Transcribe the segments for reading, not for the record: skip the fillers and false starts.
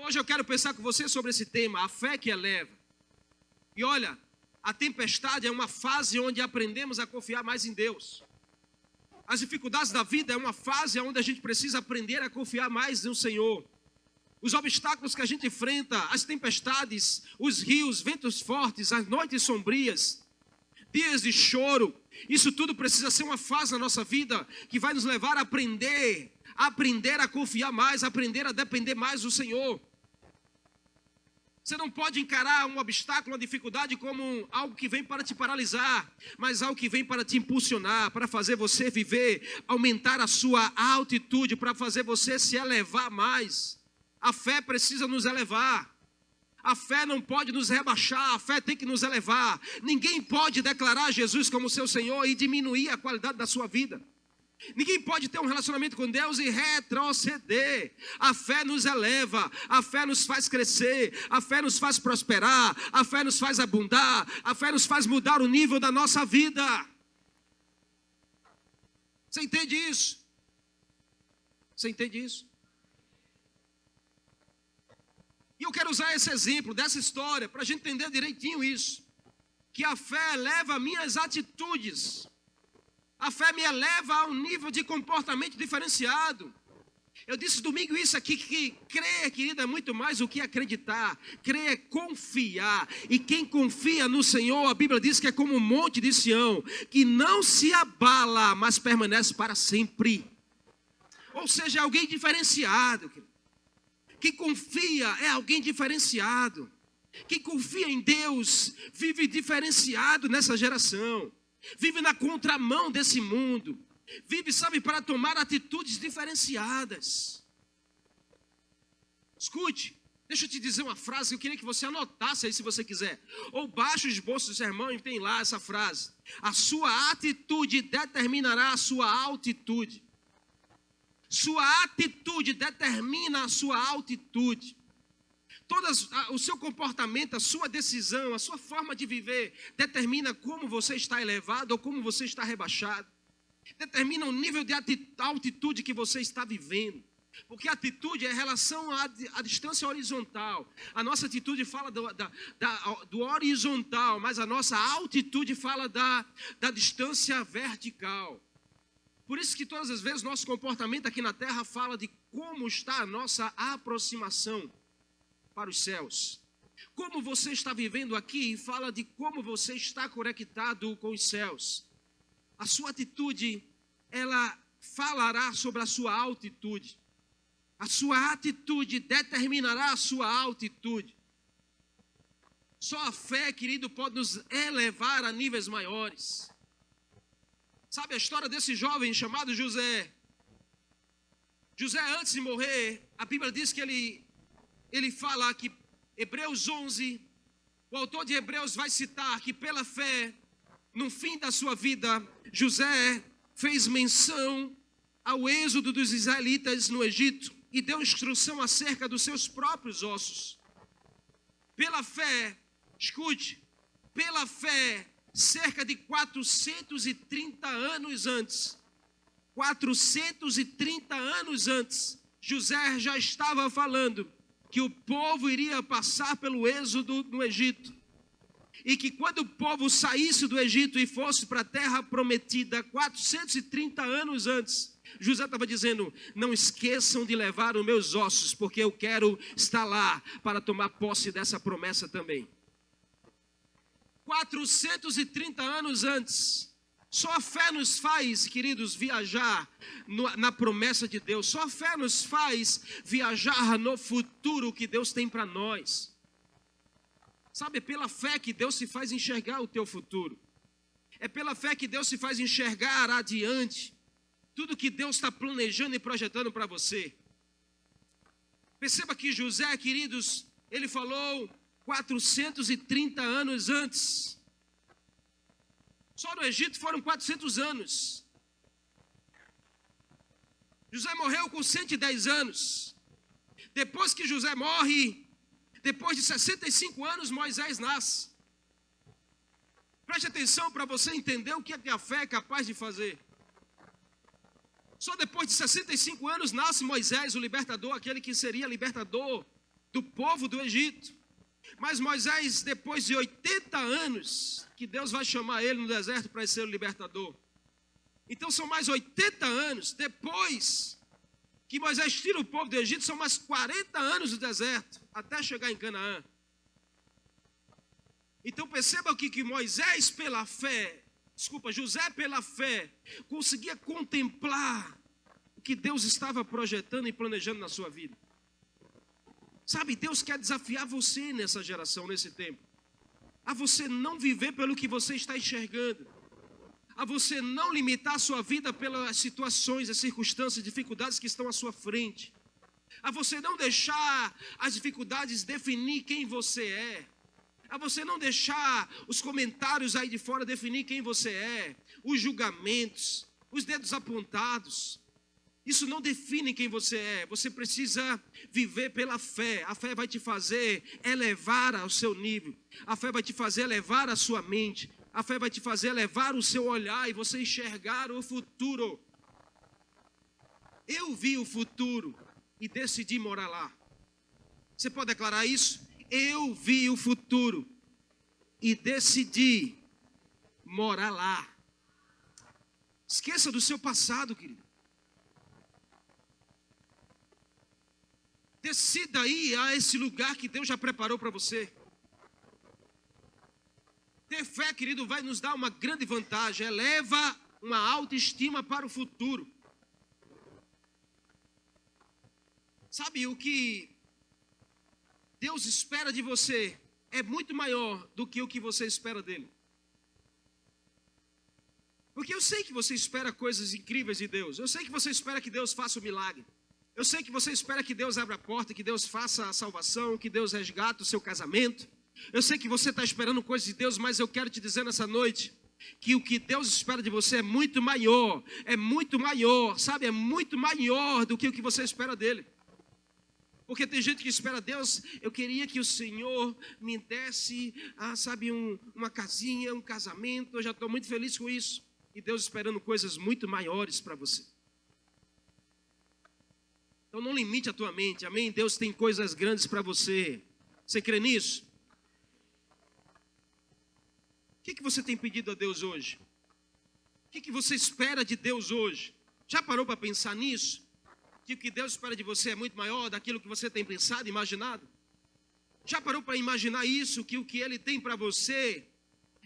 Hoje eu quero pensar com você sobre esse tema, a fé que eleva. E olha, a tempestade é uma fase onde aprendemos a confiar mais em Deus. As dificuldades da vida é uma fase onde a gente precisa aprender a confiar mais no Senhor. Os obstáculos que a gente enfrenta, as tempestades, os rios, ventos fortes, as noites sombrias, dias de choro, isso tudo precisa ser uma fase na nossa vida que vai nos levar a aprender a confiar mais, aprender a depender mais do Senhor. Você não pode encarar um obstáculo, uma dificuldade como algo que vem para te paralisar, mas algo que vem para te impulsionar, para fazer você viver, aumentar a sua altitude, para fazer você se elevar mais. A fé precisa nos elevar. A fé não pode nos rebaixar, a fé tem que nos elevar. Ninguém pode declarar Jesus como seu Senhor e diminuir a qualidade da sua vida. Ninguém pode ter um relacionamento com Deus e retroceder. A fé nos eleva, a fé nos faz crescer, a fé nos faz prosperar, a fé nos faz abundar, a fé nos faz mudar o nível da nossa vida. Você entende isso? Você entende isso? E eu quero usar esse exemplo dessa história para a gente entender direitinho isso. Que a fé eleva minhas atitudes. A fé me eleva a um nível de comportamento diferenciado. Eu disse domingo isso aqui, que crer, querida, é muito mais do que acreditar. Crer é confiar. E quem confia no Senhor, a Bíblia diz que é como um monte de Sião, que não se abala, mas permanece para sempre. Ou seja, é alguém diferenciado. Quem confia é alguém diferenciado. Quem confia em Deus vive diferenciado nessa geração. Vive na contramão desse mundo. Vive, sabe, para tomar atitudes diferenciadas. Escute, deixa eu te dizer uma frase que eu queria que você anotasse aí se você quiser. Ou baixe o esboço do sermão e tem lá essa frase. A sua atitude determinará a sua altitude. Sua atitude determina a sua altitude. O seu comportamento, a sua decisão, a sua forma de viver determina como você está elevado ou como você está rebaixado. Determina o nível de altitude que você está vivendo. Porque a atitude é relação à distância horizontal. A nossa atitude fala do horizontal, mas a nossa altitude fala da distância vertical. Por isso que todas as vezes nosso comportamento aqui na terra fala de como está a nossa aproximação para os céus. Como você está vivendo aqui fala de como você está conectado com os céus. A sua atitude, ela falará sobre a sua altitude. A sua atitude determinará a sua altitude. Só a fé, querido, pode nos elevar a níveis maiores. Sabe a história desse jovem chamado José? José, antes de morrer, a Bíblia diz que ele fala que Hebreus 11, o autor de Hebreus vai citar que pela fé, no fim da sua vida, José fez menção ao êxodo dos israelitas no Egito e deu instrução acerca dos seus próprios ossos. Pela fé, escute, pela fé, cerca de 430 anos antes, 430 anos antes, José já estava falando que o povo iria passar pelo êxodo no Egito. E que quando o povo saísse do Egito e fosse para a terra prometida, 430 anos antes, José estava dizendo, não esqueçam de levar os meus ossos, porque eu quero estar lá para tomar posse dessa promessa também. 430 anos antes, só a fé nos faz, queridos, viajar na promessa de Deus. Só a fé nos faz viajar no futuro que Deus tem para nós. Sabe, é pela fé que Deus se faz enxergar o teu futuro. É pela fé que Deus se faz enxergar adiante tudo que Deus está planejando e projetando para você. Perceba que José, queridos, ele falou 430 anos antes. Só no Egito foram 400 anos. José morreu com 110 anos. Depois que José morre, depois de 65 anos, Moisés nasce. Preste atenção para você entender o que a fé é capaz de fazer. Só depois de 65 anos nasce Moisés, o libertador, aquele que seria libertador do povo do Egito. Mas Moisés, depois de 80 anos, que Deus vai chamar ele no deserto para ser o libertador. Então são mais 80 anos depois que Moisés tira o povo do Egito, são mais 40 anos do deserto, até chegar em Canaã. Então perceba aqui que José pela fé, conseguia contemplar o que Deus estava projetando e planejando na sua vida. Sabe, Deus quer desafiar você nessa geração, nesse tempo, a você não viver pelo que você está enxergando, a você não limitar a sua vida pelas situações, as circunstâncias, dificuldades que estão à sua frente, a você não deixar as dificuldades definir quem você é, a você não deixar os comentários aí de fora definir quem você é, os julgamentos, os dedos apontados. Isso não define quem você é. Você precisa viver pela fé. A fé vai te fazer elevar ao seu nível. A fé vai te fazer elevar a sua mente. A fé vai te fazer elevar o seu olhar e você enxergar o futuro. Eu vi o futuro e decidi morar lá. Você pode declarar isso? Eu vi o futuro e decidi morar lá. Esqueça do seu passado, querido. Decida ir a esse lugar que Deus já preparou para você. Ter fé, querido, vai nos dar uma grande vantagem. Eleva uma autoestima para o futuro. Sabe, o que Deus espera de você é muito maior do que o que você espera dele. Porque eu sei que você espera coisas incríveis de Deus. Eu sei que você espera que Deus faça um milagre. Eu sei que você espera que Deus abra a porta, que Deus faça a salvação, que Deus resgate o seu casamento. Eu sei que você está esperando coisas de Deus, mas eu quero te dizer nessa noite que o que Deus espera de você é muito maior, sabe? É muito maior do que o que você espera dele. Porque tem gente que espera Deus, eu queria que o Senhor me desse, uma casinha, um casamento, eu já estou muito feliz com isso. E Deus esperando coisas muito maiores para você. Então não limite a tua mente, amém? Deus tem coisas grandes para você. Você crê nisso? O que você tem pedido a Deus hoje? O que você espera de Deus hoje? Já parou para pensar nisso? Que o que Deus espera de você é muito maior daquilo que você tem pensado, imaginado? Já parou para imaginar isso? Que o que Ele tem para você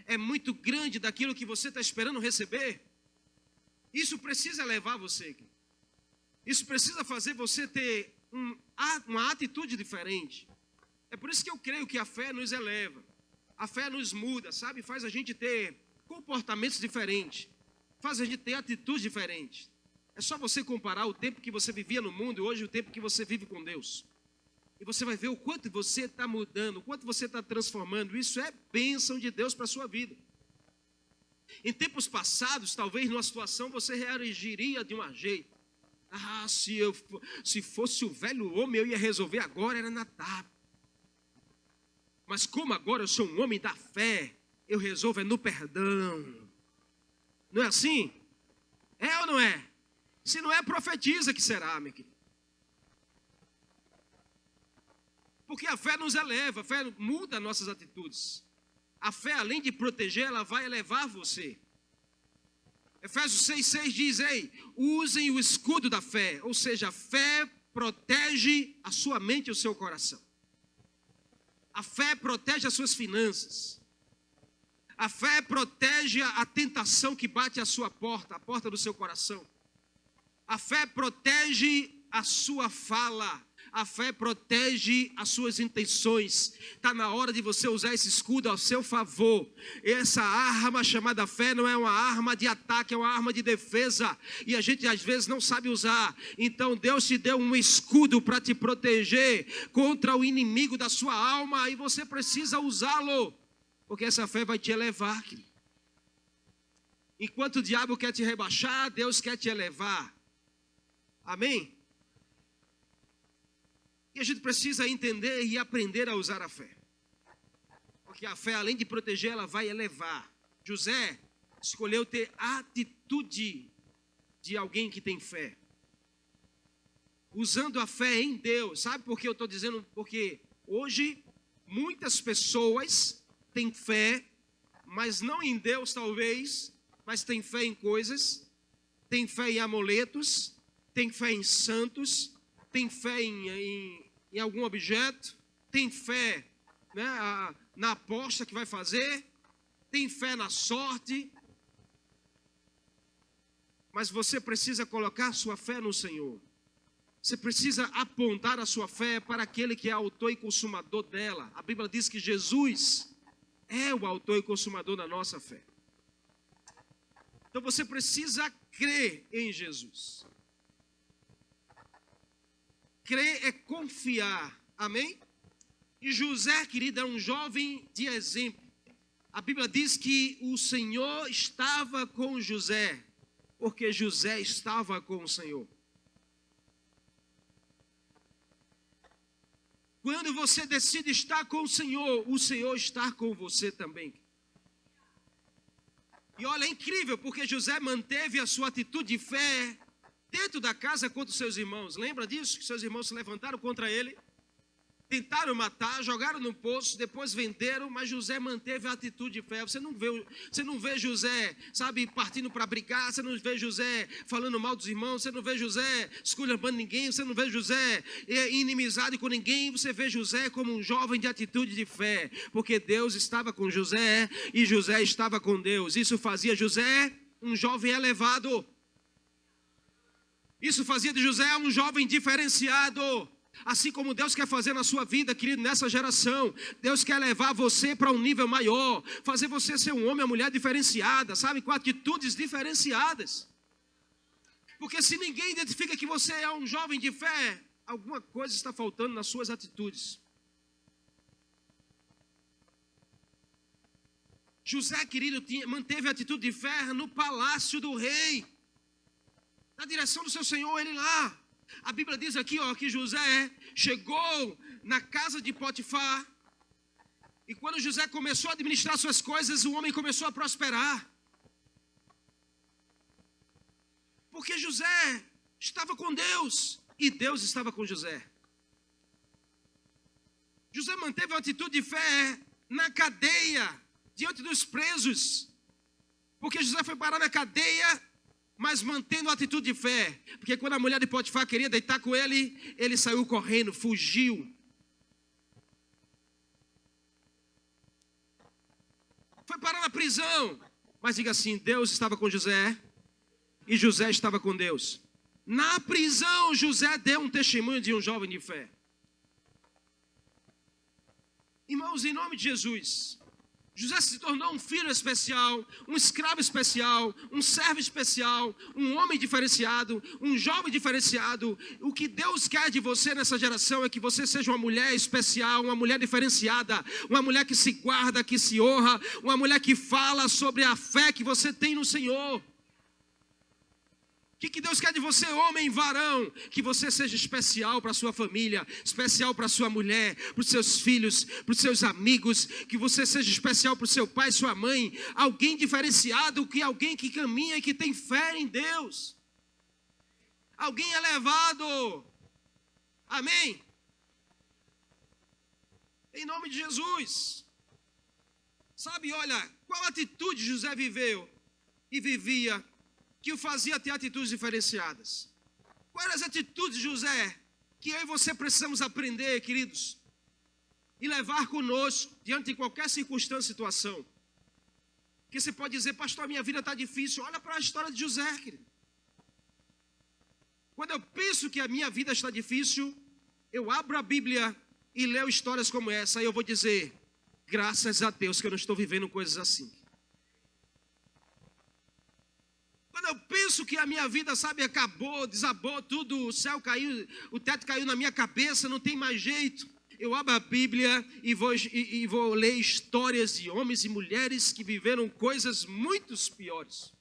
é muito grande daquilo que você está esperando receber? Isso precisa levar você. Isso precisa fazer você ter uma atitude diferente. É por isso que eu creio que a fé nos eleva. A fé nos muda, sabe? Faz a gente ter comportamentos diferentes. Faz a gente ter atitudes diferentes. É só você comparar o tempo que você vivia no mundo e hoje o tempo que você vive com Deus. E você vai ver o quanto você está mudando, o quanto você está transformando. Isso é bênção de Deus para a sua vida. Em tempos passados, talvez numa situação você reagiria de um jeito. Se fosse o velho homem, eu ia resolver agora, era na tarde. Mas como agora eu sou um homem da fé, eu resolvo no perdão. Não é assim? É ou não é? Se não é, profetiza que será, meu querido. Porque a fé nos eleva, a fé muda nossas atitudes. A fé, além de proteger, ela vai elevar você. Efésios 6,6 diz, usem o escudo da fé. Ou seja, a fé protege a sua mente e o seu coração. A fé protege as suas finanças. A fé protege a tentação que bate à sua porta, a porta do seu coração. A fé protege a sua fala. A fé protege as suas intenções. Está na hora de você usar esse escudo ao seu favor. Essa arma chamada fé não é uma arma de ataque, é uma arma de defesa. E a gente às vezes não sabe usar. Então Deus te deu um escudo para te proteger contra o inimigo da sua alma. E você precisa usá-lo. Porque essa fé vai te elevar. Enquanto o diabo quer te rebaixar, Deus quer te elevar. Amém? E a gente precisa entender e aprender a usar a fé. Porque a fé, além de proteger, ela vai elevar. José escolheu ter a atitude de alguém que tem fé. usando a fé em Deus. Sabe por que eu estou dizendo? Porque hoje muitas pessoas têm fé, mas não em Deus talvez, mas têm fé em coisas, têm fé em amuletos, têm fé em santos, têm fé em algum objeto, têm fé, né, na aposta que vai fazer, tem fé na sorte. Mas você precisa colocar sua fé no Senhor. Você precisa apontar a sua fé para aquele que é autor e consumador dela. A Bíblia diz que Jesus é o autor e consumador da nossa fé. Então você precisa crer em Jesus. Crer é confiar. Amém? E José, querido, é um jovem de exemplo. A Bíblia diz que o Senhor estava com José, porque José estava com o Senhor. Quando você decide estar com o Senhor está com você também. E olha, é incrível, porque José manteve a sua atitude de fé dentro da casa contra os seus irmãos. Lembra disso? Que seus irmãos se levantaram contra ele, tentaram matar, jogaram no poço, depois venderam, mas José manteve a atitude de fé. Você não vê José, sabe, partindo para brigar, você não vê José falando mal dos irmãos, você não vê José esculhambando ninguém, você não vê José inimizado com ninguém, você vê José como um jovem de atitude de fé, porque Deus estava com José e José estava com Deus. Isso fazia José um jovem elevado. Isso fazia de José um jovem diferenciado. Assim como Deus quer fazer na sua vida, querido, nessa geração. Deus quer levar você para um nível maior, fazer você ser um homem ou mulher diferenciada, sabe, com atitudes diferenciadas. Porque se ninguém identifica que você é um jovem de fé, alguma coisa está faltando nas suas atitudes. José, querido, manteve a atitude de fé no palácio do rei, na direção do seu Senhor, ele lá. A Bíblia diz aqui, ó, que José chegou na casa de Potifar, e quando José começou a administrar suas coisas, o homem começou a prosperar. Porque José estava com Deus, e Deus estava com José. José manteve uma atitude de fé na cadeia, diante dos presos, porque José foi parar na cadeia, mas mantendo a atitude de fé, porque quando a mulher de Potifar queria deitar com ele, ele saiu correndo, fugiu. Foi parar na prisão, mas diga assim, Deus estava com José, e José estava com Deus. Na prisão, José deu um testemunho de um jovem de fé. Irmãos, em nome de Jesus, José se tornou um filho especial, um escravo especial, um servo especial, um homem diferenciado, um jovem diferenciado. O que Deus quer de você nessa geração é que você seja uma mulher especial, uma mulher diferenciada, uma mulher que se guarda, que se honra, uma mulher que fala sobre a fé que você tem no Senhor. O que Deus quer de você, homem, varão? Que você seja especial para a sua família, especial para a sua mulher, para os seus filhos, para os seus amigos, que você seja especial para o seu pai, sua mãe, alguém diferenciado, que alguém que caminha e que tem fé em Deus, alguém elevado, amém? Em nome de Jesus. Sabe, olha, qual atitude José viveu e vivia que o fazia ter atitudes diferenciadas? Quais eram as atitudes de José que eu e você precisamos aprender, queridos, e levar conosco diante de qualquer circunstância e situação? Porque você pode dizer, pastor, minha vida está difícil. Olha para a história de José, querido. Quando eu penso que a minha vida está difícil, eu abro a Bíblia e leio histórias como essa, e eu vou dizer, graças a Deus que eu não estou vivendo coisas assim. Quando eu penso que a minha vida, sabe, acabou, desabou tudo, o céu caiu, o teto caiu na minha cabeça, não tem mais jeito, eu abro a Bíblia e vou ler histórias de homens e mulheres que viveram coisas muito piores.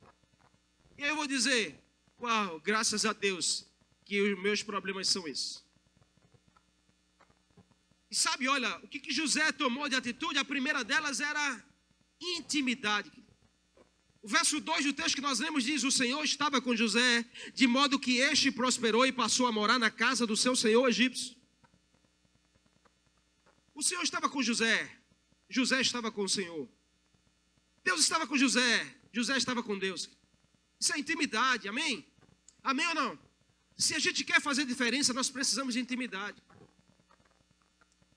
E aí eu vou dizer, uau, graças a Deus que os meus problemas são esses. E sabe, olha, o que José tomou de atitude? A primeira delas era intimidade. O verso 2 do texto que nós lemos diz: o Senhor estava com José, de modo que este prosperou e passou a morar na casa do seu senhor egípcio. O Senhor estava com José, José estava com o Senhor. Deus estava com José, José estava com Deus. Isso é intimidade, amém? Amém ou não? Se a gente quer fazer diferença, nós precisamos de intimidade.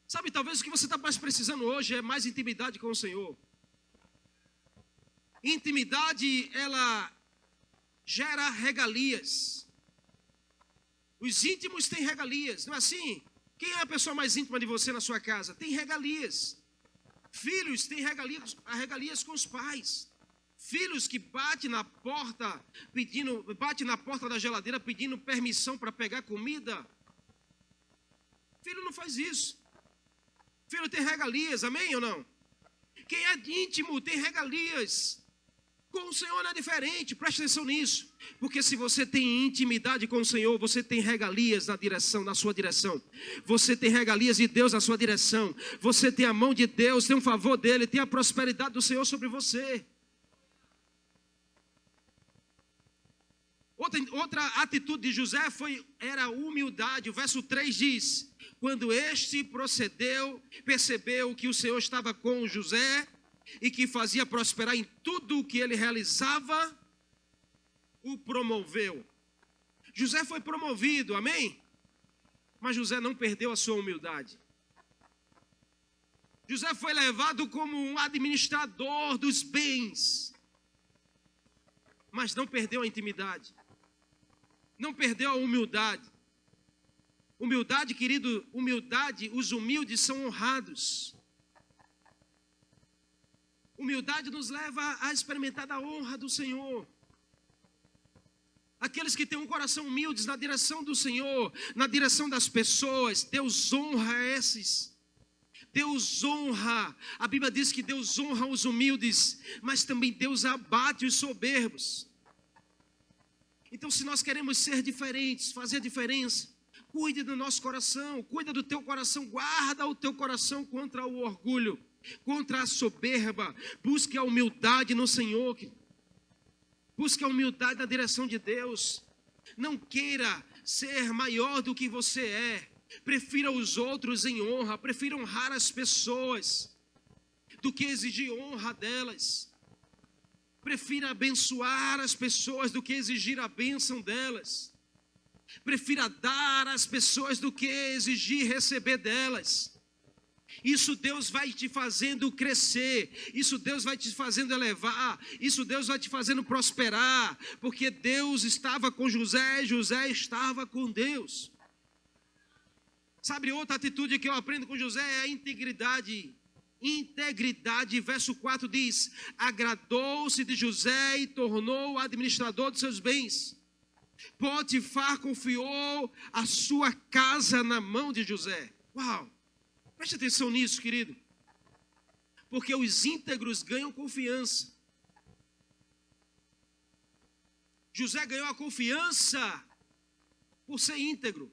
Sabe, talvez o que você está mais precisando hoje é mais intimidade com o Senhor. Intimidade, ela gera regalias. Os íntimos têm regalias, não é assim? Quem é a pessoa mais íntima de você na sua casa? Tem regalias. Filhos têm regalias com os pais. Filhos que batem na porta da geladeira pedindo permissão para pegar comida. Filho não faz isso. Filho tem regalias, amém ou não? Quem é íntimo tem regalias. Com o Senhor não é diferente, preste atenção nisso. Porque se você tem intimidade com o Senhor, você tem regalias na sua direção. Você tem regalias de Deus na sua direção. Você tem a mão de Deus, tem um favor dele, tem a prosperidade do Senhor sobre você. Outra atitude de José era a humildade. O verso 3 diz: quando este percebeu que o Senhor estava com José e que fazia prosperar em tudo o que ele realizava, o promoveu. José foi promovido, amém? Mas José não perdeu a sua humildade. José foi levado como um administrador dos bens, mas não perdeu a intimidade. Não perdeu a humildade. Humildade, querido, humildade, os humildes são honrados. Humildade nos leva a experimentar a honra do Senhor. Aqueles que têm um coração humilde na direção do Senhor, na direção das pessoas, Deus honra esses. Deus honra. A Bíblia diz que Deus honra os humildes, mas também Deus abate os soberbos. Então, se nós queremos ser diferentes, fazer a diferença, cuide do nosso coração, cuida do teu coração, guarda o teu coração contra o orgulho, contra a soberba. Busque a humildade no Senhor. Busque a humildade na direção de Deus. Não queira ser maior do que você é. Prefira os outros em honra. Prefira honrar as pessoas do que exigir honra delas. Prefira abençoar as pessoas do que exigir a bênção delas. Prefira dar às pessoas do que exigir receber delas. Isso Deus vai te fazendo crescer. Isso Deus vai te fazendo elevar. Isso Deus vai te fazendo prosperar. Porque Deus estava com José, José estava com Deus. Sabe, outra atitude que eu aprendo com José é a integridade. Integridade, verso 4 diz: agradou-se de José e tornou-o administrador de seus bens. Potifar confiou a sua casa na mão de José. Uau! Preste atenção nisso, querido. Porque os íntegros ganham confiança. José ganhou a confiança por ser íntegro.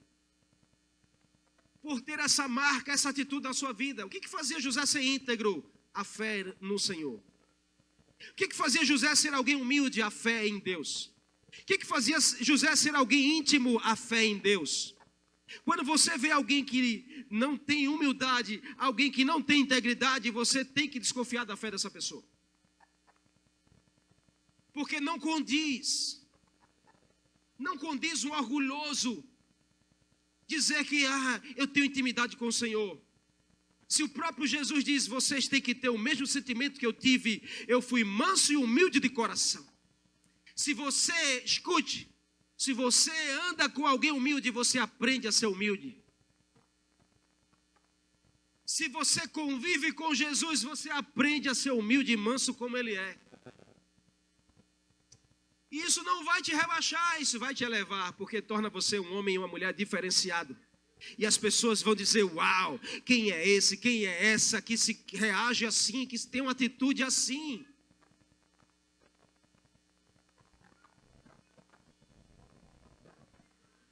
Por ter essa marca, essa atitude na sua vida. O que fazia José ser íntegro? A fé no Senhor. O que fazia José ser alguém humilde? A fé em Deus. O que fazia José ser alguém íntimo? A fé em Deus. Quando você vê alguém que não tem humildade, alguém que não tem integridade, você tem que desconfiar da fé dessa pessoa. Porque não condiz um orgulhoso dizer que eu tenho intimidade com o Senhor. Se o próprio Jesus diz: vocês têm que ter o mesmo sentimento que eu tive, eu fui manso e humilde de coração. Se você, escute, se você anda com alguém humilde, você aprende a ser humilde. Se você convive com Jesus, você aprende a ser humilde e manso como Ele é. E isso não vai te rebaixar, isso vai te elevar, porque torna você um homem e uma mulher diferenciado. E as pessoas vão dizer: uau, quem é esse, quem é essa que se reage assim, que tem uma atitude assim?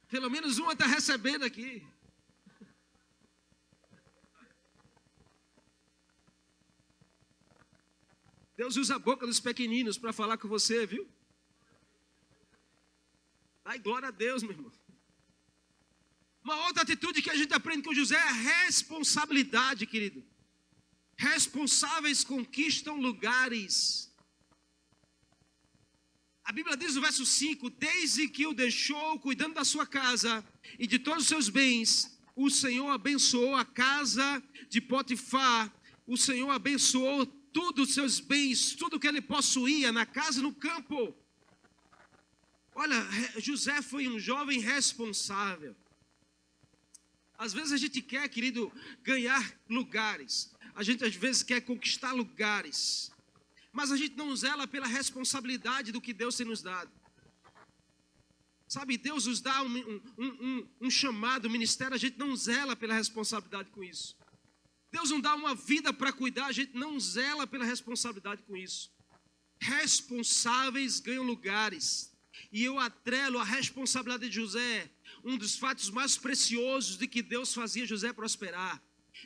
Pelo menos uma está recebendo aqui. Deus usa a boca dos pequeninos para falar com você, viu? Ai, glória a Deus, meu irmão. Uma outra atitude que a gente aprende com José é a responsabilidade, querido. Responsáveis conquistam lugares. A Bíblia diz no verso 5, desde que o deixou cuidando da sua casa e de todos os seus bens, o Senhor abençoou a casa de Potifar, o Senhor abençoou todos os seus bens, tudo que ele possuía na casa e no campo. Olha, José foi um jovem responsável. Às vezes a gente quer, querido, ganhar lugares. A gente às vezes quer conquistar lugares. Mas a gente não zela pela responsabilidade do que Deus tem nos dado. Sabe, Deus nos dá um chamado, um ministério, a gente não zela pela responsabilidade com isso. Deus não dá uma vida para cuidar, a gente não zela pela responsabilidade com isso. Responsáveis ganham lugares. E eu atrelo a responsabilidade de José, um dos fatos mais preciosos de que Deus fazia José prosperar.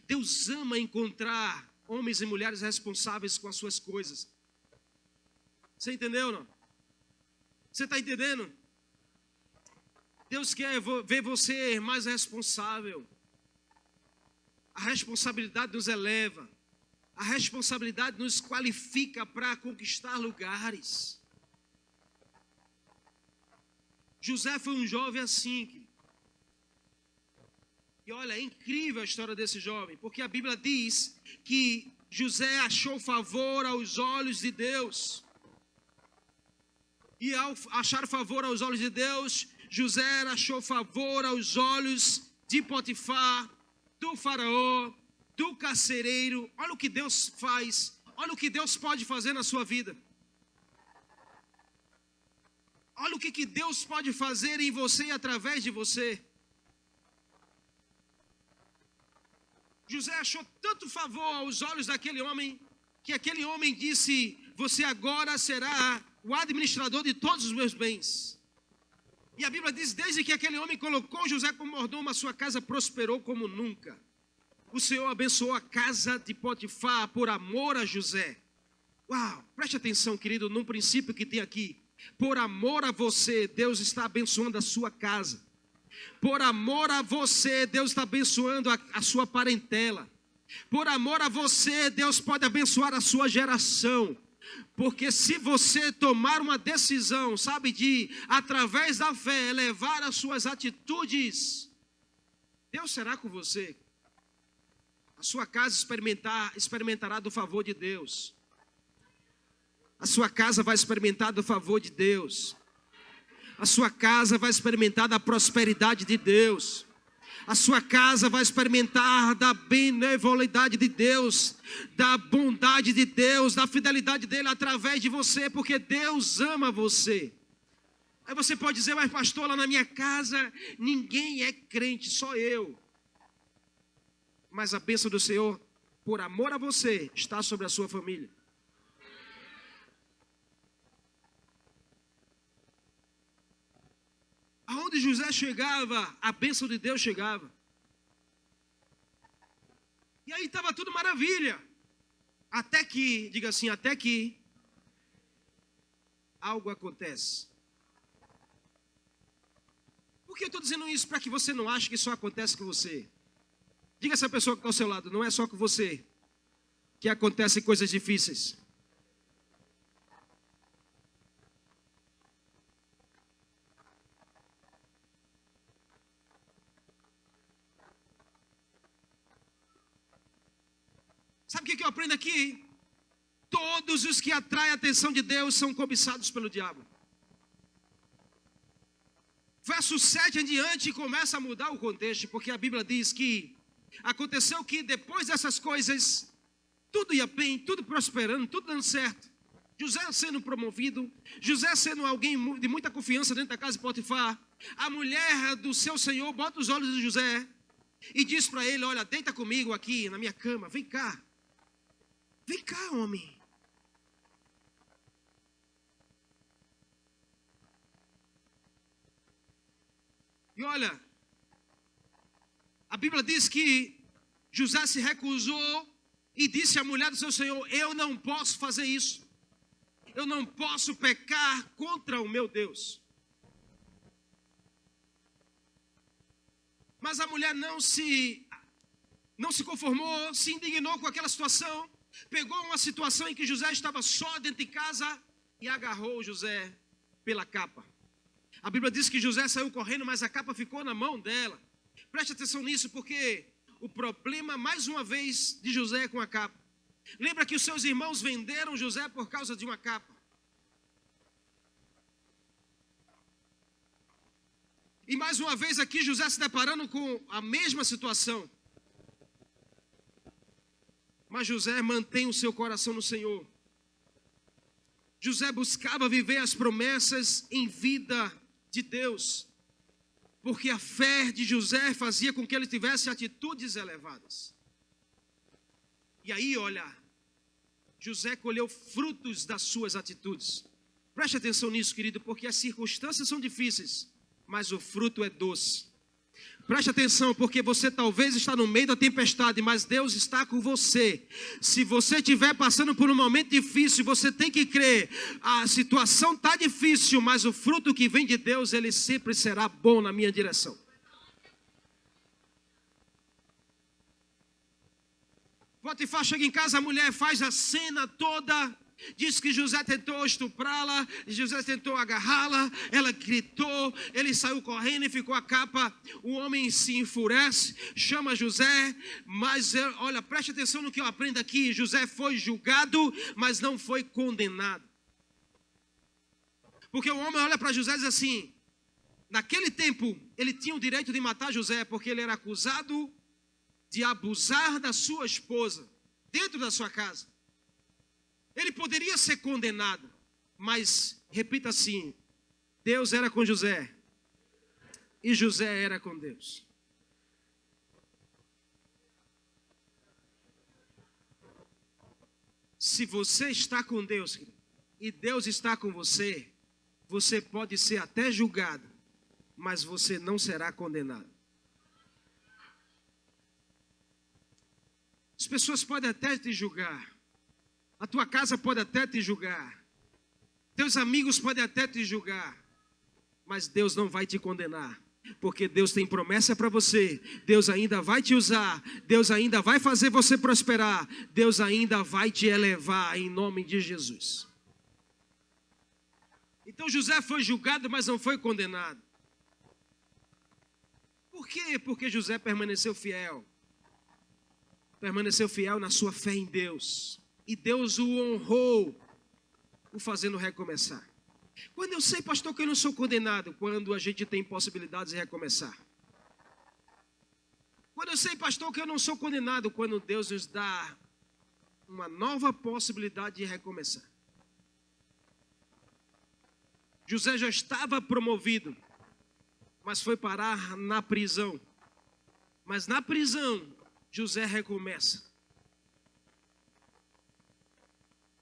Deus ama encontrar homens e mulheres responsáveis com as suas coisas. Você entendeu, não? Você está entendendo? Deus quer ver você mais responsável. A responsabilidade nos eleva. A responsabilidade nos qualifica para conquistar lugares. José foi um jovem assim, querido. E olha, é incrível a história desse jovem, porque a Bíblia diz que José achou favor aos olhos de Deus. E ao achar favor aos olhos de Deus, José achou favor aos olhos de Potifar, do faraó, do carcereiro. Olha o que Deus faz, olha o que Deus pode fazer na sua vida. Olha o que Deus pode fazer em você e através de você. José achou tanto favor aos olhos daquele homem, que aquele homem disse, você agora será o administrador de todos os meus bens. E a Bíblia diz, desde que aquele homem colocou José como mordomo, a sua casa prosperou como nunca. O Senhor abençoou a casa de Potifar por amor a José. Uau, preste atenção, querido, num princípio que tem aqui. Por amor a você, Deus está abençoando a sua casa. Por amor a você, Deus está abençoando a sua parentela. Por amor a você, Deus pode abençoar a sua geração. Porque se você tomar uma decisão, sabe, de, através da fé, elevar as suas atitudes, Deus será com você. A sua casa experimentará do favor de Deus. A sua casa vai experimentar do favor de Deus. A sua casa vai experimentar da prosperidade de Deus. A sua casa vai experimentar da benevolidade de Deus, da bondade de Deus, da fidelidade dele através de você, porque Deus ama você. Aí você pode dizer, mas pastor, lá na minha casa ninguém é crente, só eu. Mas a bênção do Senhor, por amor a você, está sobre a sua família. Aonde José chegava, a bênção de Deus chegava. E aí estava tudo maravilha. Até que, diga assim, até que algo acontece. Por que eu estou dizendo isso? Para que você não ache que só acontece com você. Diga essa pessoa que está ao seu lado, não é só com você que acontecem coisas difíceis. Sabe o que eu aprendo aqui? Todos os que atraem a atenção de Deus são cobiçados pelo diabo. Verso 7 em diante começa a mudar o contexto, porque a Bíblia diz que aconteceu que depois dessas coisas, tudo ia bem, tudo prosperando, tudo dando certo. José sendo promovido, José sendo alguém de muita confiança dentro da casa de Potifar. A mulher do seu senhor bota os olhos de José e diz para ele, olha, deita comigo aqui na minha cama, vem cá. Vem cá, homem. E olha, a Bíblia diz que José se recusou e disse à mulher do seu senhor, eu não posso fazer isso. Eu não posso pecar contra o meu Deus. Mas a mulher não se conformou, se indignou com aquela situação, pegou uma situação em que José estava só dentro de casa e agarrou José pela capa. A Bíblia diz que José saiu correndo, mas a capa ficou na mão dela. Preste atenção nisso, porque o problema, mais uma vez, de José é com a capa. Lembra que os seus irmãos venderam José por causa de uma capa. E mais uma vez aqui José se deparando com a mesma situação. Mas José mantém o seu coração no Senhor. José buscava viver as promessas em vida de Deus. Porque a fé de José fazia com que ele tivesse atitudes elevadas. E aí, olha, José colheu frutos das suas atitudes. Preste atenção nisso, querido, porque as circunstâncias são difíceis, mas o fruto é doce. Preste atenção, porque você talvez está no meio da tempestade, mas Deus está com você. Se você estiver passando por um momento difícil, você tem que crer. A situação está difícil, mas o fruto que vem de Deus, ele sempre será bom na minha direção. Potifar chega em casa, a mulher faz a cena toda. Diz que José tentou estuprá-la, José tentou agarrá-la, ela gritou, ele saiu correndo e ficou a capa. O homem se enfurece, chama José, mas olha, preste atenção no que eu aprendo aqui. José foi julgado, mas não foi condenado. Porque o homem olha para José e diz assim, naquele tempo ele tinha o direito de matar José, porque ele era acusado de abusar da sua esposa, dentro da sua casa. Ele poderia ser condenado, mas, repita assim, Deus era com José e José era com Deus. Se você está com Deus e Deus está com você, você pode ser até julgado, mas você não será condenado. As pessoas podem até te julgar. A tua casa pode até te julgar. Teus amigos podem até te julgar. Mas Deus não vai te condenar. Porque Deus tem promessa para você. Deus ainda vai te usar. Deus ainda vai fazer você prosperar. Deus ainda vai te elevar em nome de Jesus. Então José foi julgado, mas não foi condenado. Por quê? Porque José permaneceu fiel. Permaneceu fiel na sua fé em Deus. E Deus o honrou, o fazendo recomeçar. Quando eu sei, pastor, que eu não sou condenado, quando a gente tem possibilidades de recomeçar. Quando eu sei, pastor, que eu não sou condenado, quando Deus nos dá uma nova possibilidade de recomeçar. José já estava promovido, mas foi parar na prisão. Mas na prisão, José recomeça.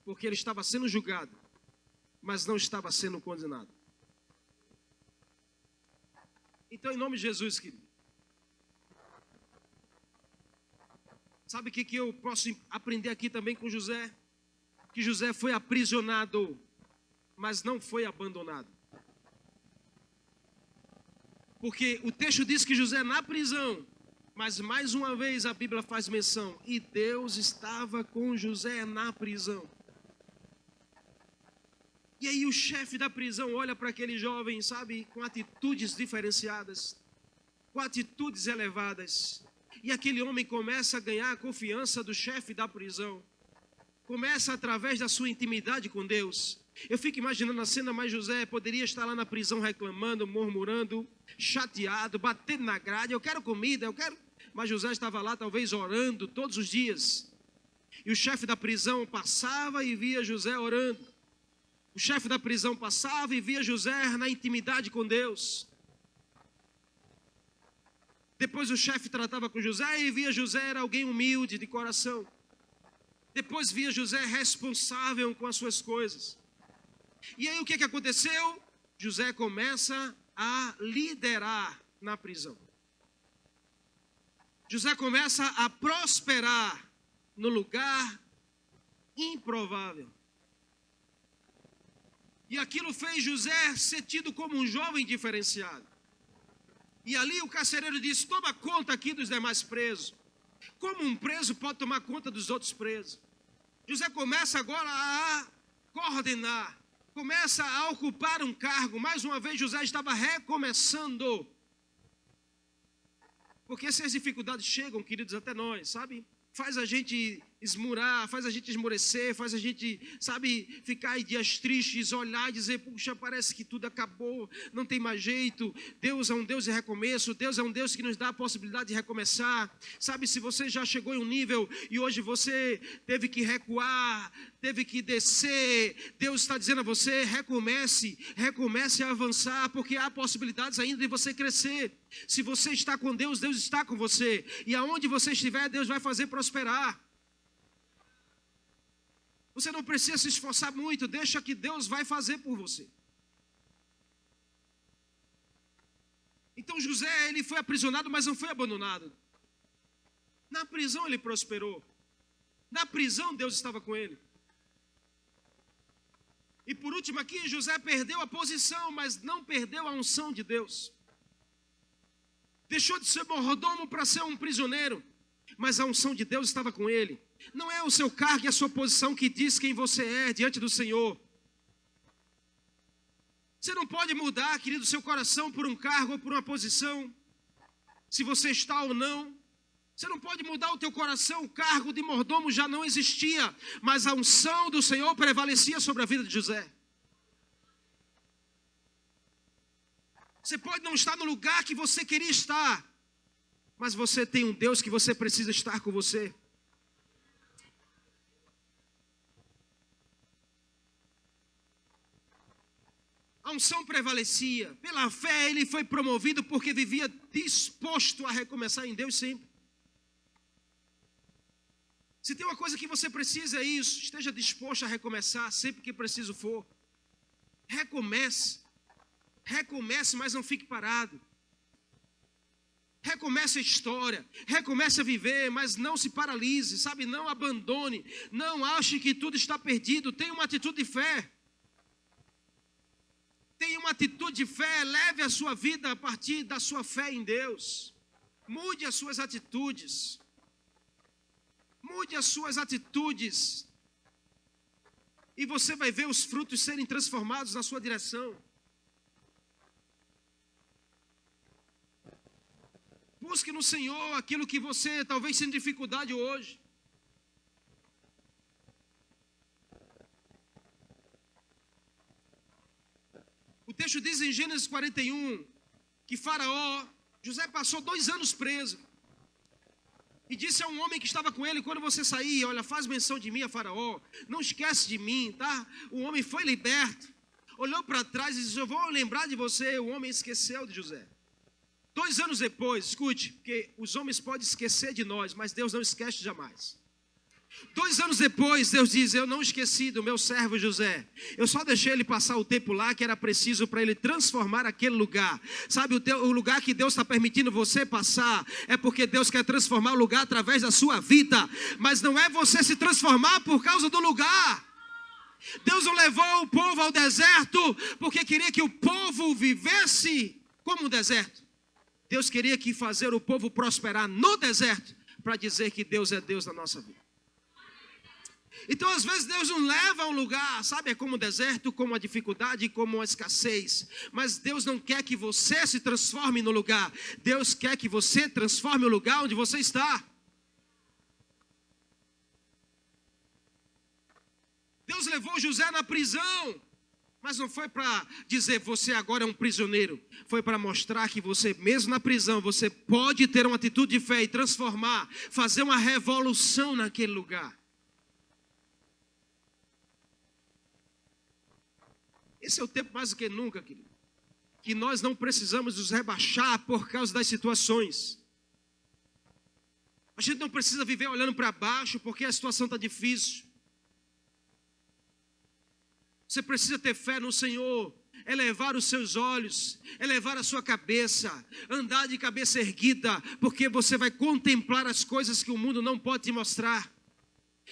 Porque ele estava sendo julgado, mas não estava sendo condenado. Então, em nome de Jesus, querido, sabe o que eu posso aprender aqui também com José? Que José foi aprisionado, mas não foi abandonado. Porque o texto diz que José na prisão, mas mais uma vez a Bíblia faz menção, e Deus estava com José na prisão. E aí o chefe da prisão olha para aquele jovem, sabe, com atitudes diferenciadas, com atitudes elevadas. E aquele homem começa a ganhar a confiança do chefe da prisão. Começa através da sua intimidade com Deus. Eu fico imaginando a cena, mas José poderia estar lá na prisão reclamando, murmurando, chateado, batendo na grade. Eu quero comida, eu quero... Mas José estava lá talvez orando todos os dias. E o chefe da prisão passava e via José orando. O chefe da prisão passava e via José na intimidade com Deus. Depois o chefe tratava com José e via José era alguém humilde de coração. Depois via José responsável com as suas coisas. E aí o que aconteceu? José começa a liderar na prisão. José começa a prosperar no lugar improvável. E aquilo fez José ser tido como um jovem diferenciado. E ali o carcereiro disse: toma conta aqui dos demais presos. Como um preso pode tomar conta dos outros presos? José começa agora a coordenar, começa a ocupar um cargo. Mais uma vez José estava recomeçando. Porque essas dificuldades chegam, queridos, até nós, sabe? Faz a gente esmurar, faz a gente esmorecer, faz a gente, sabe, ficar em dias tristes, olhar e dizer: puxa, parece que tudo acabou, não tem mais jeito. Deus é um Deus de recomeço, Deus é um Deus que nos dá a possibilidade de recomeçar. Sabe, se você já chegou em um nível e hoje você teve que recuar, teve que descer, Deus está dizendo a você: recomece a avançar, porque há possibilidades ainda de você crescer. Se você está com Deus, Deus está com você, e aonde você estiver, Deus vai fazer prosperar. Você não precisa se esforçar muito, deixa que Deus vai fazer por você. Então José, ele foi aprisionado, mas não foi abandonado. Na prisão ele prosperou. Na prisão Deus estava com ele. E por último aqui, José perdeu a posição, mas não perdeu a unção de Deus. Deixou de ser mordomo para ser um prisioneiro, mas a unção de Deus estava com ele. Não é o seu cargo e a sua posição que diz quem você é diante do Senhor. Você não pode mudar, querido, seu coração por um cargo ou por uma posição, se você está ou não. Você não pode mudar o teu coração, o cargo de mordomo já não existia, mas a unção do Senhor prevalecia sobre a vida de José. Você pode não estar no lugar que você queria estar, mas você tem um Deus que você precisa estar com você. A unção prevalecia. Pela fé ele foi promovido porque vivia disposto a recomeçar em Deus sempre. Se tem uma coisa que você precisa é isso. Esteja disposto a recomeçar sempre que preciso for. Recomece. Recomece, mas não fique parado. Recomece a história, recomece a viver, mas não se paralise, sabe? Não abandone, não ache que tudo está perdido. Tenha uma atitude de fé. Tenha uma atitude de fé, leve a sua vida a partir da sua fé em Deus. Mude as suas atitudes. Mude as suas atitudes. E você vai ver os frutos serem transformados na sua direção. Busque no Senhor aquilo que você talvez tenha dificuldade hoje. O texto diz em Gênesis 41 que Faraó, José passou 2 anos preso. E disse a um homem que estava com ele: quando você sair, olha, faz menção de mim a Faraó, não esquece de mim, tá? O homem foi liberto. Olhou para trás e disse: eu vou lembrar de você. O homem esqueceu de José. 2 anos depois, escute, porque os homens podem esquecer de nós, mas Deus não esquece jamais. 2 anos depois, Deus diz: eu não esqueci do meu servo José. Eu só deixei ele passar o tempo lá que era preciso para ele transformar aquele lugar. Sabe, o lugar que Deus está permitindo você passar é porque Deus quer transformar o lugar através da sua vida. Mas não é você se transformar por causa do lugar. Deus não levou o povo ao deserto porque queria que o povo vivesse como um deserto. Deus queria que fazer o povo prosperar no deserto para dizer que Deus é Deus na nossa vida. Então, às vezes, Deus nos leva a um lugar, sabe, é como o deserto, como a dificuldade, como a escassez. Mas Deus não quer que você se transforme no lugar. Deus quer que você transforme o lugar onde você está. Deus levou José na prisão. Mas não foi para dizer: você agora é um prisioneiro. Foi para mostrar que você, mesmo na prisão, você pode ter uma atitude de fé e transformar, fazer uma revolução naquele lugar. Esse é o tempo mais do que nunca, querido, que nós não precisamos nos rebaixar por causa das situações. A gente não precisa viver olhando para baixo porque a situação está difícil. Você precisa ter fé no Senhor, elevar os seus olhos, elevar a sua cabeça, andar de cabeça erguida, porque você vai contemplar as coisas que o mundo não pode te mostrar.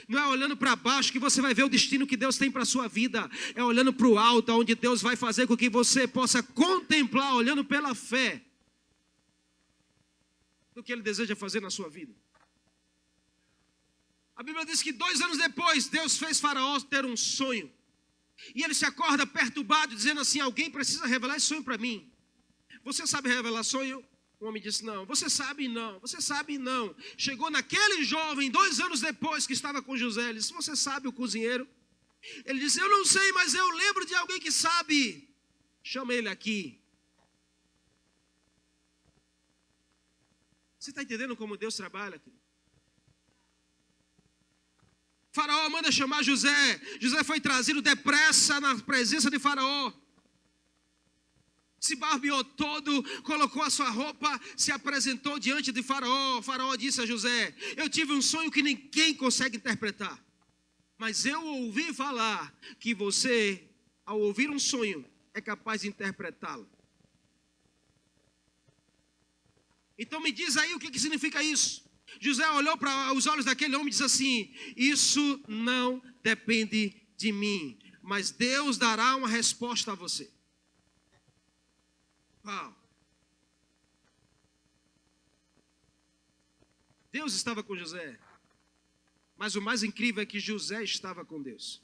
Não é olhando para baixo que você vai ver o destino que Deus tem para a sua vida. É olhando para o alto, onde Deus vai fazer com que você possa contemplar, olhando pela fé, do que Ele deseja fazer na sua vida. A Bíblia diz que 2 anos depois, Deus fez Faraó ter um sonho. E ele se acorda perturbado, dizendo assim: alguém precisa revelar esse sonho para mim. Você sabe revelar sonho? O homem disse: não. Você sabe? Não. Você sabe? Não. Chegou naquele jovem, 2 anos depois, que estava com José. Ele disse: você sabe, o cozinheiro? Ele disse: eu não sei, mas eu lembro de alguém que sabe. Chama ele aqui. Você está entendendo como Deus trabalha aqui? Faraó manda chamar José. José foi trazido depressa na presença de Faraó. Se barbeou todo, colocou a sua roupa, se apresentou diante de Faraó. Faraó disse a José: eu tive um sonho que ninguém consegue interpretar, mas eu ouvi falar que você, ao ouvir um sonho, é capaz de interpretá-lo. Então me diz aí o que significa isso. José olhou para os olhos daquele homem e disse assim: isso não depende de mim, mas Deus dará uma resposta a você. Uau. Deus estava com José, mas o mais incrível é que José estava com Deus.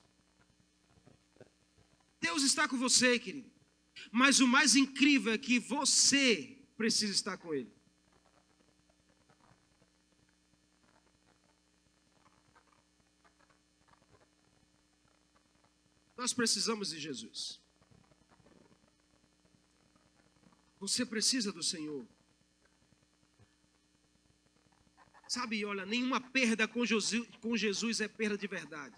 Deus está com você, querido, mas o mais incrível é que você precisa estar com Ele. Nós precisamos de Jesus. Você precisa do Senhor. Sabe, olha, nenhuma perda com Jesus é perda de verdade.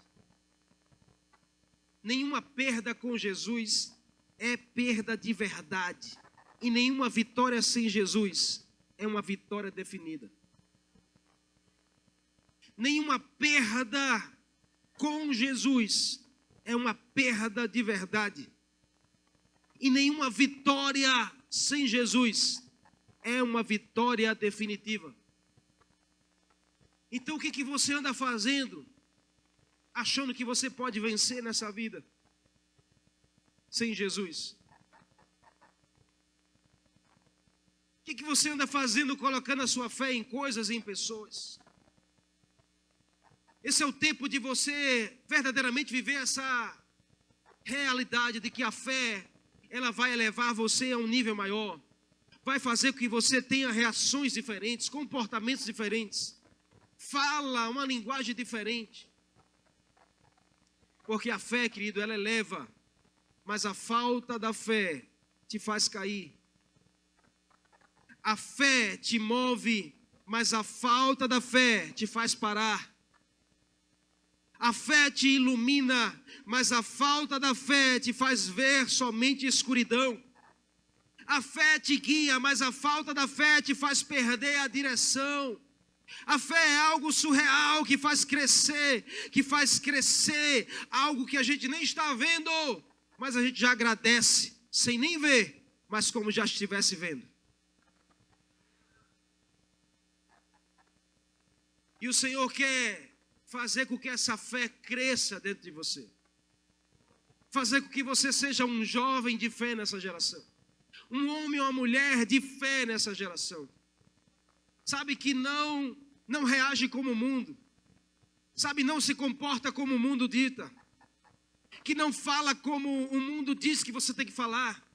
Nenhuma perda com Jesus é perda de verdade. E nenhuma vitória sem Jesus é uma vitória definida. Nenhuma perda com Jesus é uma perda de verdade. E nenhuma vitória sem Jesus é uma vitória definitiva. Então o que você anda fazendo, achando que você pode vencer nessa vida sem Jesus? O que você anda fazendo, colocando a sua fé em coisas e em pessoas? Esse é o tempo de você verdadeiramente viver essa realidade de que a fé, ela vai elevar você a um nível maior. Vai fazer com que você tenha reações diferentes, comportamentos diferentes. Fala uma linguagem diferente. Porque a fé, querido, ela eleva. Mas a falta da fé te faz cair. A fé te move, mas a falta da fé te faz parar. A fé te ilumina, mas a falta da fé te faz ver somente escuridão. A fé te guia, mas a falta da fé te faz perder a direção. A fé é algo surreal que faz crescer, algo que a gente nem está vendo, mas a gente já agradece, sem nem ver, mas como já estivesse vendo. E o Senhor quer fazer com que essa fé cresça dentro de você. Fazer com que você seja um jovem de fé nessa geração. Um homem ou uma mulher de fé nessa geração. Sabe, que não reage como o mundo. Sabe, não se comporta como o mundo dita. Que não fala como o mundo diz que você tem que falar.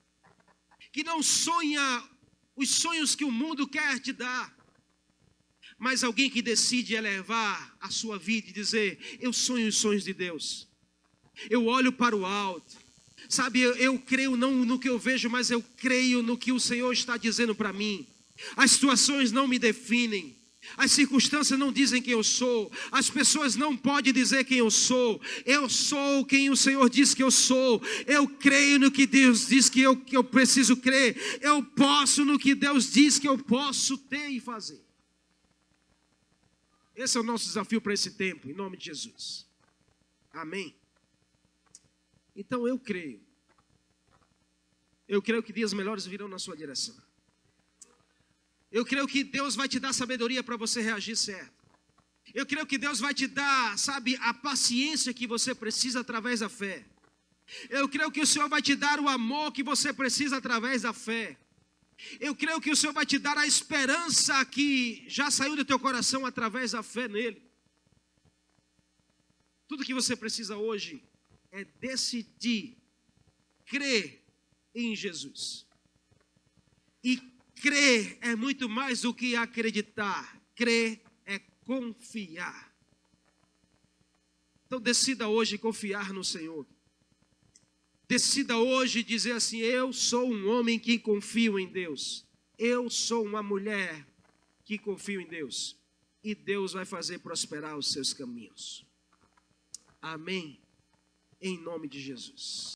Que não sonha os sonhos que o mundo quer te dar. Mas alguém que decide elevar a sua vida e dizer: eu sonho os sonhos de Deus. Eu olho para o alto. Sabe, eu creio não no que eu vejo, mas eu creio no que o Senhor está dizendo para mim. As situações não me definem. As circunstâncias não dizem quem eu sou. As pessoas não podem dizer quem eu sou. Eu sou quem o Senhor diz que eu sou. Eu creio no que Deus diz que eu preciso crer. Eu posso no que Deus diz que eu posso ter e fazer. Esse é o nosso desafio para esse tempo, em nome de Jesus. Amém? Então eu creio. Eu creio que dias melhores virão na sua direção. Eu creio que Deus vai te dar sabedoria para você reagir certo. Eu creio que Deus vai te dar, sabe, a paciência que você precisa através da fé. Eu creio que o Senhor vai te dar o amor que você precisa através da fé. Eu creio que o Senhor vai te dar a esperança que já saiu do teu coração através da fé nele. Tudo que você precisa hoje é decidir crer em Jesus. E crer é muito mais do que acreditar. Crer é confiar. Então decida hoje confiar no Senhor. Decida hoje dizer assim: eu sou um homem que confio em Deus. Eu sou uma mulher que confio em Deus. E Deus vai fazer prosperar os seus caminhos. Amém. Em nome de Jesus.